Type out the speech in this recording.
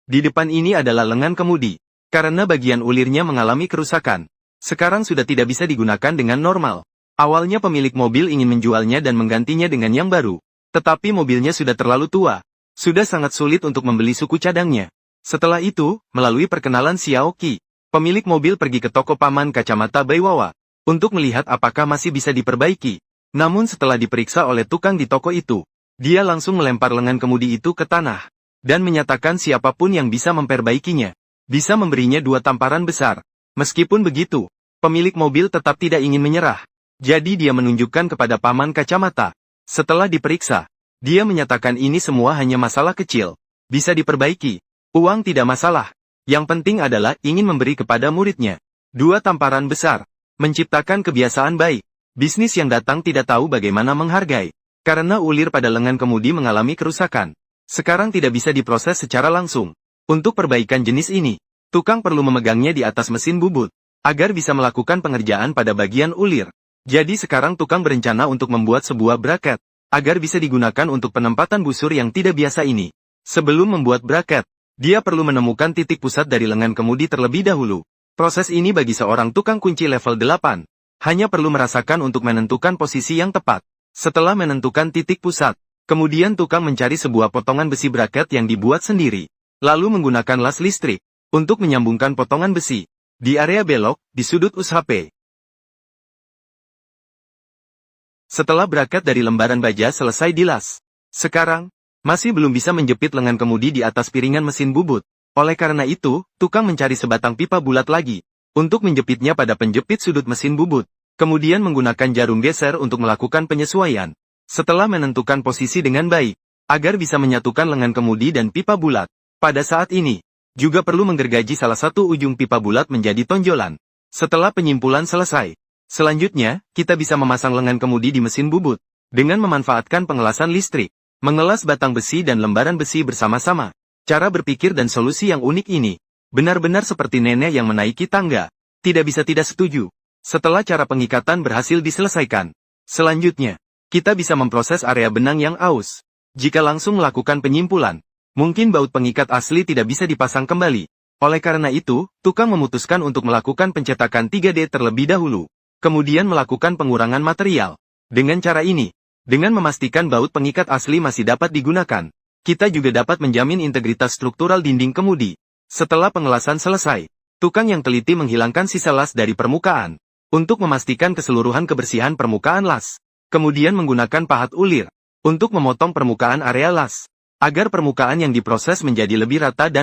Di depan ini adalah lengan kemudi. Karena bagian ulirnya mengalami kerusakan, sekarang sudah tidak bisa digunakan dengan normal. Awalnya pemilik mobil ingin menjualnya dan menggantinya dengan yang baru. Tetapi mobilnya sudah terlalu tua. Sudah sangat sulit untuk membeli suku cadangnya. Setelah itu, melalui perkenalan Xiaoqi, pemilik mobil pergi ke toko paman kacamata Baiwawa untuk melihat apakah masih bisa diperbaiki. Namun setelah diperiksa oleh tukang di toko itu, dia langsung melempar lengan kemudi itu ke tanah dan menyatakan siapapun yang bisa memperbaikinya bisa memberinya 2 tamparan besar. Meskipun begitu, pemilik mobil tetap tidak ingin menyerah. Jadi dia menunjukkan kepada paman kacamata. Setelah diperiksa, dia menyatakan ini semua hanya masalah kecil. Bisa diperbaiki. Uang tidak masalah. Yang penting adalah ingin memberi kepada muridnya 2 tamparan besar. Menciptakan kebiasaan baik. Bisnis yang datang tidak tahu bagaimana menghargai. Karena ulir pada lengan kemudi mengalami kerusakan. Sekarang tidak bisa diproses secara langsung. Untuk perbaikan jenis ini, tukang perlu memegangnya di atas mesin bubut, agar bisa melakukan pengerjaan pada bagian ulir. Jadi sekarang tukang berencana untuk membuat sebuah braket, agar bisa digunakan untuk penempatan busur yang tidak biasa ini. Sebelum membuat braket, dia perlu menemukan titik pusat dari lengan kemudi terlebih dahulu. Proses ini bagi seorang tukang kunci level 8, hanya perlu merasakan untuk menentukan posisi yang tepat. Setelah menentukan titik pusat, kemudian tukang mencari sebuah potongan besi braket yang dibuat sendiri. Lalu menggunakan las listrik, untuk menyambungkan potongan besi, di area belok, di sudut USHP. Setelah braket dari lembaran baja selesai dilas, sekarang, masih belum bisa menjepit lengan kemudi di atas piringan mesin bubut. Oleh karena itu, tukang mencari sebatang pipa bulat lagi, untuk menjepitnya pada penjepit sudut mesin bubut. Kemudian menggunakan jarum geser untuk melakukan penyesuaian. Setelah menentukan posisi dengan baik, agar bisa menyatukan lengan kemudi dan pipa bulat. Pada saat ini, juga perlu menggergaji salah satu ujung pipa bulat menjadi tonjolan. Setelah penyimpulan selesai, selanjutnya, kita bisa memasang lengan kemudi di mesin bubut, dengan memanfaatkan pengelasan listrik, mengelas batang besi dan lembaran besi bersama-sama. Cara berpikir dan solusi yang unik ini, benar-benar seperti nenek yang menaiki tangga. Tidak bisa tidak setuju. Setelah cara pengikatan berhasil diselesaikan, selanjutnya, kita bisa memproses area benang yang aus. Jika langsung melakukan penyimpulan, mungkin baut pengikat asli tidak bisa dipasang kembali. Oleh karena itu, tukang memutuskan untuk melakukan pencetakan 3D terlebih dahulu. Kemudian melakukan pengurangan material. Dengan cara ini, dengan memastikan baut pengikat asli masih dapat digunakan, kita juga dapat menjamin integritas struktural dinding kemudi. Setelah pengelasan selesai, tukang yang teliti menghilangkan sisa las dari permukaan, untuk memastikan keseluruhan kebersihan permukaan las. Kemudian menggunakan pahat ulir, untuk memotong permukaan area las, agar permukaan yang diproses menjadi lebih rata dan